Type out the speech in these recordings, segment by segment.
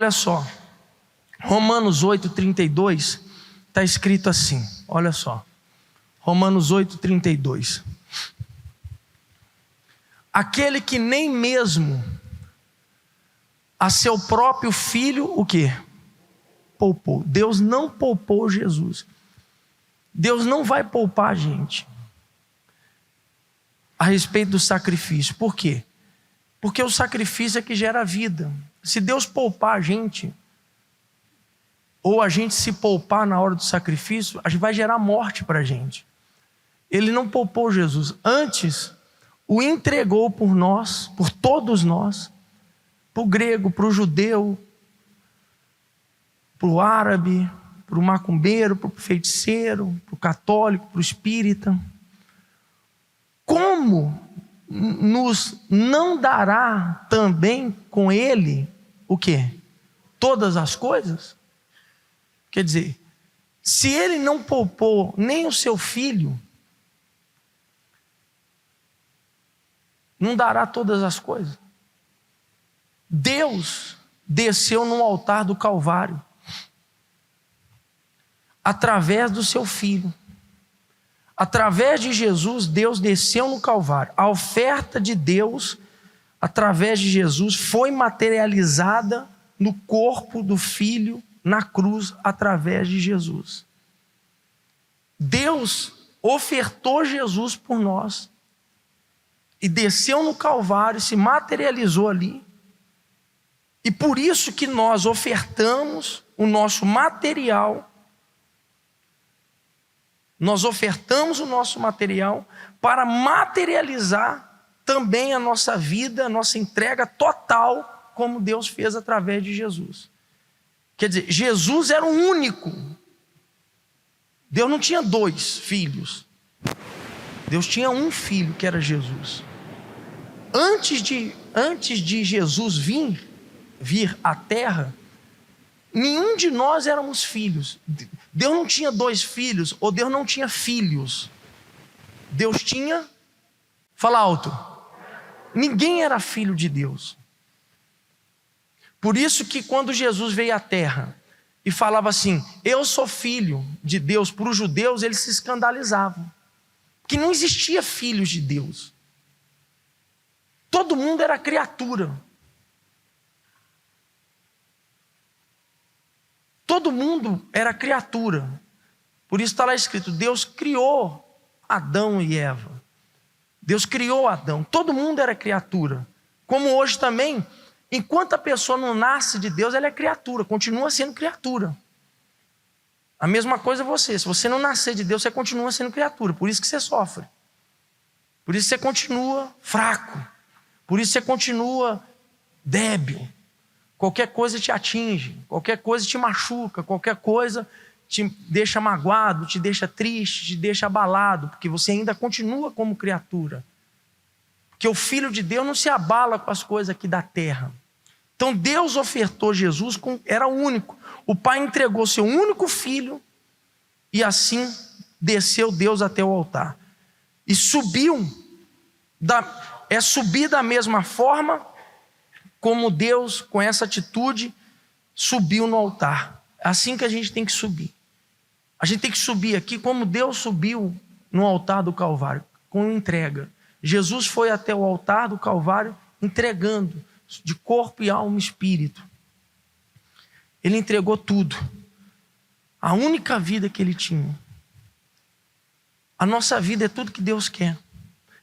Olha só, Romanos 8:32 está escrito assim, olha só, Romanos 8:32. Aquele que nem mesmo a seu próprio filho, o quê? Poupou. Deus não poupou Jesus. Deus não vai poupar a gente a respeito do sacrifício. Por quê? Porque o sacrifício é que gera vida. Se Deus poupar a gente, ou a gente se poupar na hora do sacrifício, a gente vai gerar morte para a gente. Ele não poupou Jesus. Antes, o entregou por nós, por todos nós, para o grego, para o judeu, para o árabe, para o macumbeiro, para o feiticeiro, para o católico, para o espírita. Como nos não dará também com ele o quê? Todas as coisas? Quer dizer, se ele não poupou nem o seu filho, não dará todas as coisas. Deus desceu no altar do Calvário através do seu filho. Através de Jesus, Deus desceu no Calvário. A oferta de Deus, através de Jesus, foi materializada no corpo do Filho, na cruz, através de Jesus. Deus ofertou Jesus por nós e desceu no Calvário, se materializou ali. E por isso que nós ofertamos o nosso material. Nós ofertamos o nosso material para materializar também a nossa vida, a nossa entrega total, como Deus fez através de Jesus. Quer dizer, Jesus era o único. Deus não tinha dois filhos. Deus tinha um filho, que era Jesus. Antes de Jesus vir à terra, nenhum de nós éramos filhos. Deus não tinha dois filhos, ou Deus não tinha filhos. Deus tinha, fala alto, ninguém era filho de Deus. Por isso que quando Jesus veio à terra e falava assim, eu sou filho de Deus, para os judeus eles se escandalizavam, porque não existia filhos de Deus. Todo mundo era criatura. Todo mundo era criatura. Por isso está lá escrito, Deus criou Adão e Eva. Deus criou Adão. Todo mundo era criatura. Como hoje também, enquanto a pessoa não nasce de Deus, ela é criatura, continua sendo criatura. A mesma coisa você. Se você não nascer de Deus, você continua sendo criatura. Por isso que você sofre. Por isso você continua fraco. Por isso você continua débil. Qualquer coisa te atinge, qualquer coisa te machuca, qualquer coisa te deixa magoado, te deixa triste, te deixa abalado, porque você ainda continua como criatura. Porque o Filho de Deus não se abala com as coisas aqui da terra. Então Deus ofertou Jesus, era único. O Pai entregou seu único Filho e assim desceu Deus até o altar. E subiu, subir da mesma forma como Deus, com essa atitude, subiu no altar. É assim que a gente tem que subir. A gente tem que subir aqui como Deus subiu no altar do Calvário, com entrega. Jesus foi até o altar do Calvário entregando, de corpo e alma e espírito. Ele entregou tudo. A única vida que ele tinha. A nossa vida é tudo que Deus quer.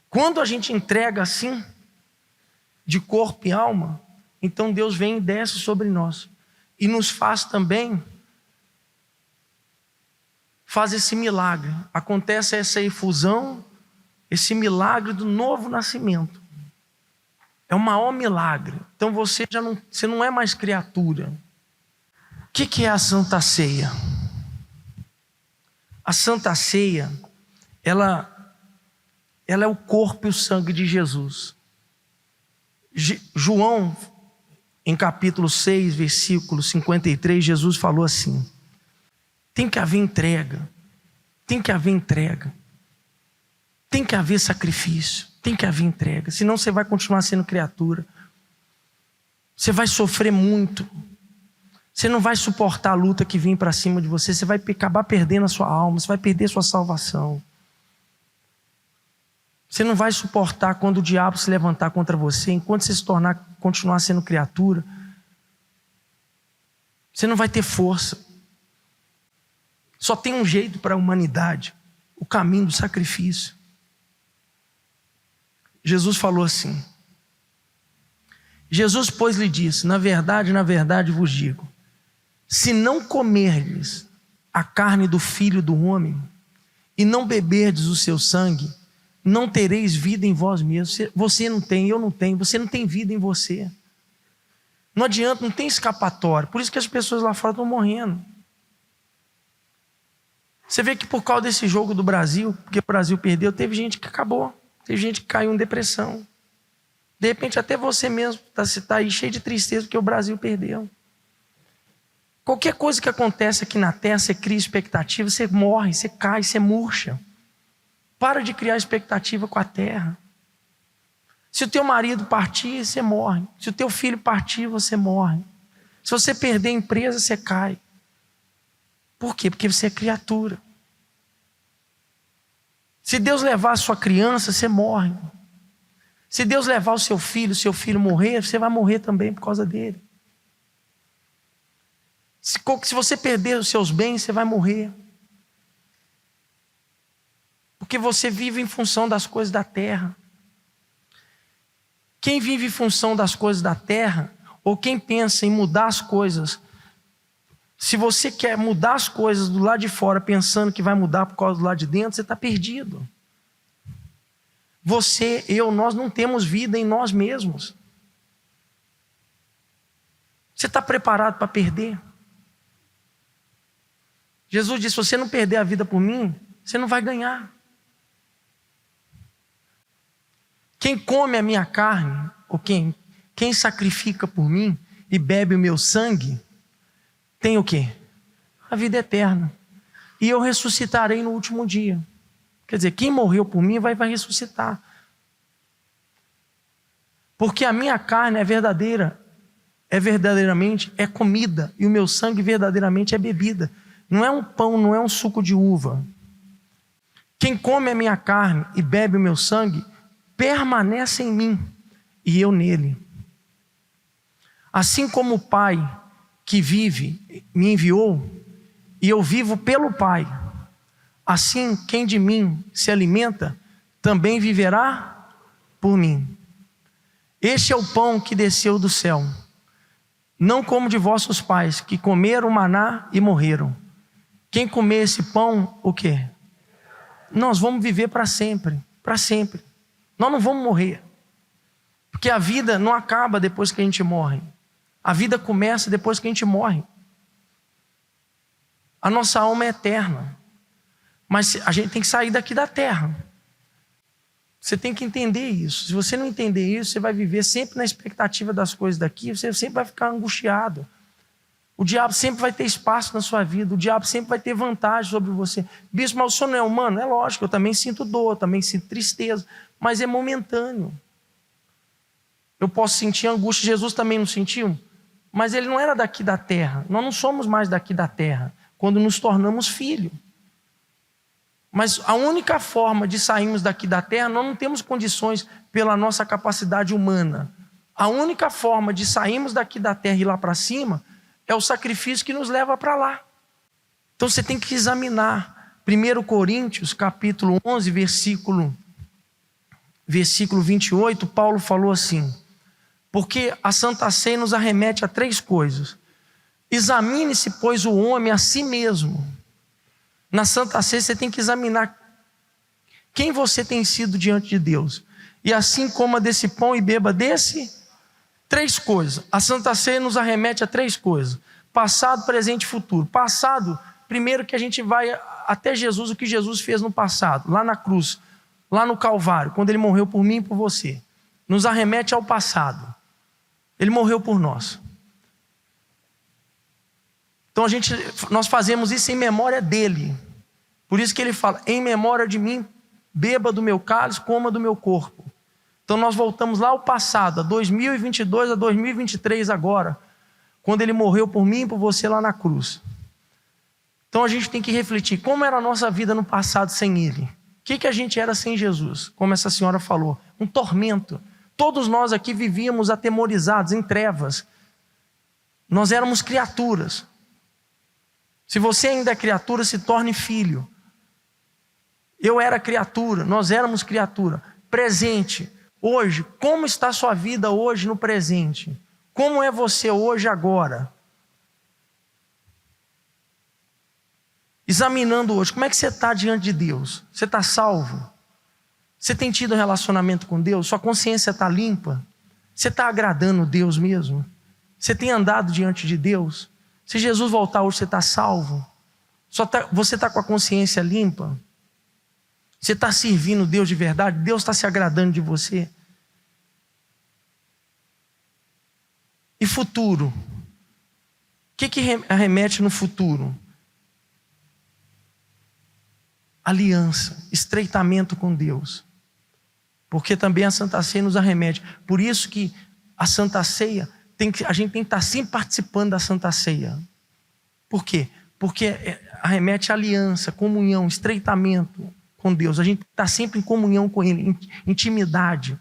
Quando a gente entrega assim, de corpo e alma, então Deus vem e desce sobre nós. E nos faz também, faz esse milagre. Acontece essa efusão, esse milagre do novo nascimento. É o maior milagre. Então você não é mais criatura. O que é a Santa Ceia? A Santa Ceia, ela é o corpo e o sangue de Jesus. João, em capítulo 6, versículo 53, Jesus falou assim: tem que haver entrega, tem que haver entrega, tem que haver sacrifício, tem que haver entrega, senão você vai continuar sendo criatura, você vai sofrer muito, Você não vai suportar a luta que vem para cima de você. Você vai acabar perdendo a sua alma. Você vai perder sua salvação. Você não vai suportar quando o diabo se levantar contra você. Enquanto você continuar sendo criatura, você não vai ter força. Só tem um jeito para a humanidade. O caminho do sacrifício. Jesus falou assim. Jesus, pois, lhe disse: na verdade vos digo, se não comerdes a carne do Filho do Homem e não beberdes o seu sangue, não tereis vida em vós mesmos. Você não tem, eu não tenho, você não tem vida em você. Não adianta, não tem escapatória. Por isso que as pessoas lá fora estão morrendo. Você vê que por causa desse jogo do Brasil, porque o Brasil perdeu, teve gente que acabou, teve gente que caiu em depressão. De repente até você mesmo está aí cheio de tristeza porque o Brasil perdeu. Qualquer coisa que acontece aqui na terra, você cria expectativa, você morre, você cai, você murcha. Para de criar expectativa com a terra. Se o teu marido partir, você morre. Se o teu filho partir, você morre. Se você perder a empresa, você cai. Por quê? Porque você é criatura. Se Deus levar a sua criança, você morre. Se Deus levar o seu filho morrer, você vai morrer também por causa dele. Se você perder os seus bens, você vai morrer. Porque você vive em função das coisas da terra. Quem vive em função das coisas da terra, ou quem pensa em mudar as coisas, se você quer mudar as coisas do lado de fora, pensando que vai mudar por causa do lado de dentro, você está perdido. Você, nós não temos vida em nós mesmos. Você está preparado para perder? Jesus disse: se você não perder a vida por mim, você não vai ganhar. Quem come a minha carne, ou quem sacrifica por mim e bebe o meu sangue, tem o quê? A vida eterna. E eu ressuscitarei no último dia. Quer dizer, quem morreu por mim vai ressuscitar. Porque a minha carne é verdadeiramente comida, e o meu sangue verdadeiramente é bebida. Não é um pão, não é um suco de uva. Quem come a minha carne e bebe o meu sangue, permanece em mim, e eu nele. Assim como o Pai que vive me enviou, e eu vivo pelo Pai, assim quem de mim se alimenta, também viverá por mim. Este é o pão que desceu do céu, não como de vossos pais, que comeram maná e morreram. Quem comer esse pão, o quê? Nós vamos viver para sempre, para sempre. Nós não vamos morrer, porque a vida não acaba depois que a gente morre. A vida começa depois que a gente morre. A nossa alma é eterna, mas a gente tem que sair daqui da terra. Você tem que entender isso. Se você não entender isso, você vai viver sempre na expectativa das coisas daqui, você sempre vai ficar angustiado. O diabo sempre vai ter espaço na sua vida, o diabo sempre vai ter vantagem sobre você. Bispo, mas o senhor não é humano? É lógico, eu também sinto dor, eu também sinto tristeza, mas é momentâneo. Eu posso sentir angústia, Jesus também não sentiu, mas ele não era daqui da terra. Nós não somos mais daqui da terra, quando nos tornamos filhos. Mas a única forma de sairmos daqui da terra, nós não temos condições pela nossa capacidade humana. A única forma de sairmos daqui da terra e ir lá para cima é o sacrifício que nos leva para lá. Então você tem que examinar. 1 Coríntios, capítulo 11, versículo 28, Paulo falou assim: porque a Santa Ceia nos arremete a 3 coisas. Examine-se, pois, o homem a si mesmo. Na Santa Ceia você tem que examinar quem você tem sido diante de Deus. E assim coma desse pão e beba desse. 3 coisas. A Santa Ceia nos arremete a 3 coisas: passado, presente e futuro. Passado, primeiro que a gente vai até Jesus, o que Jesus fez no passado, lá na cruz, lá no Calvário, quando ele morreu por mim e por você. Nos arremete ao passado. Ele morreu por nós. Então nós fazemos isso em memória dele. Por isso que ele fala: em memória de mim, beba do meu cálice, coma do meu corpo. Então nós voltamos lá ao passado, a 2022, a 2023 agora, quando ele morreu por mim e por você lá na cruz. Então a gente tem que refletir, como era a nossa vida no passado sem ele? O que a gente era sem Jesus? Como essa senhora falou, um tormento. Todos nós aqui vivíamos atemorizados, em trevas. Nós éramos criaturas. Se você ainda é criatura, se torne filho. Eu era criatura, nós éramos criatura. Presente, hoje, como está a sua vida hoje no presente? Como é você hoje, agora? Examinando hoje, como é que você está diante de Deus? Você está salvo? Você tem tido um relacionamento com Deus? Sua consciência está limpa? Você está agradando Deus mesmo? Você tem andado diante de Deus? Se Jesus voltar hoje, você está salvo? Você está com a consciência limpa? Você está servindo Deus de verdade? Deus está se agradando de você? E futuro? O que remete no futuro? Aliança, estreitamento com Deus. Porque também a Santa Ceia nos arremete. Por isso que a Santa Ceia, a gente tem que estar sempre participando da Santa Ceia. Por quê? Porque arremete a aliança, comunhão, estreitamento com Deus. A gente está sempre em comunhão com Ele, intimidade.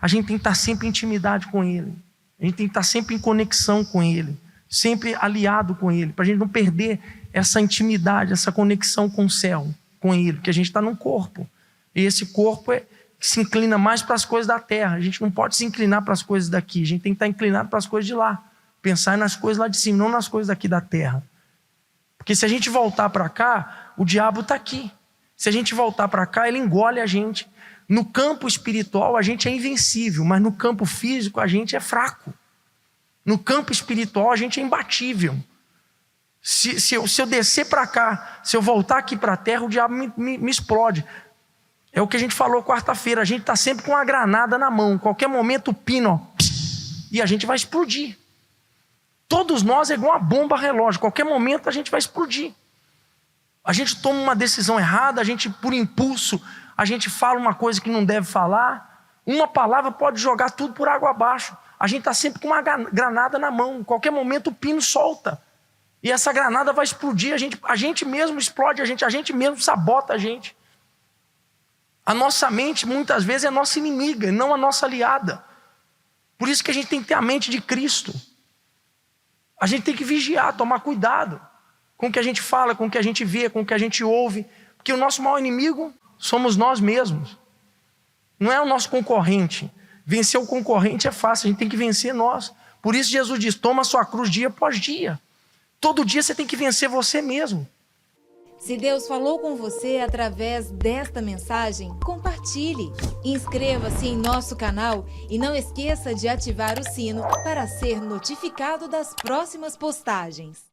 A gente tem que estar sempre em intimidade com Ele. A gente tem que estar sempre em conexão com Ele. Sempre aliado com Ele. Para a gente não perder essa intimidade, essa conexão com o céu, com Ele. Porque a gente está num corpo. E esse corpo que se inclina mais para as coisas da terra. A gente não pode se inclinar para as coisas daqui. A gente tem que estar inclinado para as coisas de lá. Pensar nas coisas lá de cima, não nas coisas daqui da terra. Porque se a gente voltar para cá, o diabo está aqui. Se a gente voltar para cá, ele engole a gente. No campo espiritual, a gente é invencível, mas no campo físico, a gente é fraco. No campo espiritual, a gente é imbatível. Se eu descer para cá, se eu voltar aqui para a terra, o diabo me explode. É o que a gente falou quarta-feira. A gente está sempre com uma granada na mão. Qualquer momento o pino, e a gente vai explodir. Todos nós é igual uma bomba relógio. Qualquer momento a gente vai explodir. A gente toma uma decisão errada, a gente, por impulso, a gente fala uma coisa que não deve falar. Uma palavra pode jogar tudo por água abaixo. A gente está sempre com uma granada na mão. Qualquer momento o pino solta. E essa granada vai explodir. A gente mesmo explode a gente mesmo sabota a gente. A nossa mente, muitas vezes, é nossa inimiga, não a nossa aliada. Por isso que a gente tem que ter a mente de Cristo. A gente tem que vigiar, tomar cuidado com o que a gente fala, com o que a gente vê, com o que a gente ouve. Porque o nosso maior inimigo somos nós mesmos. Não é o nosso concorrente. Vencer o concorrente é fácil, a gente tem que vencer nós. Por isso Jesus diz, toma a sua cruz dia após dia. Todo dia você tem que vencer você mesmo. Se Deus falou com você através desta mensagem, compartilhe. Inscreva-se em nosso canal e não esqueça de ativar o sino para ser notificado das próximas postagens.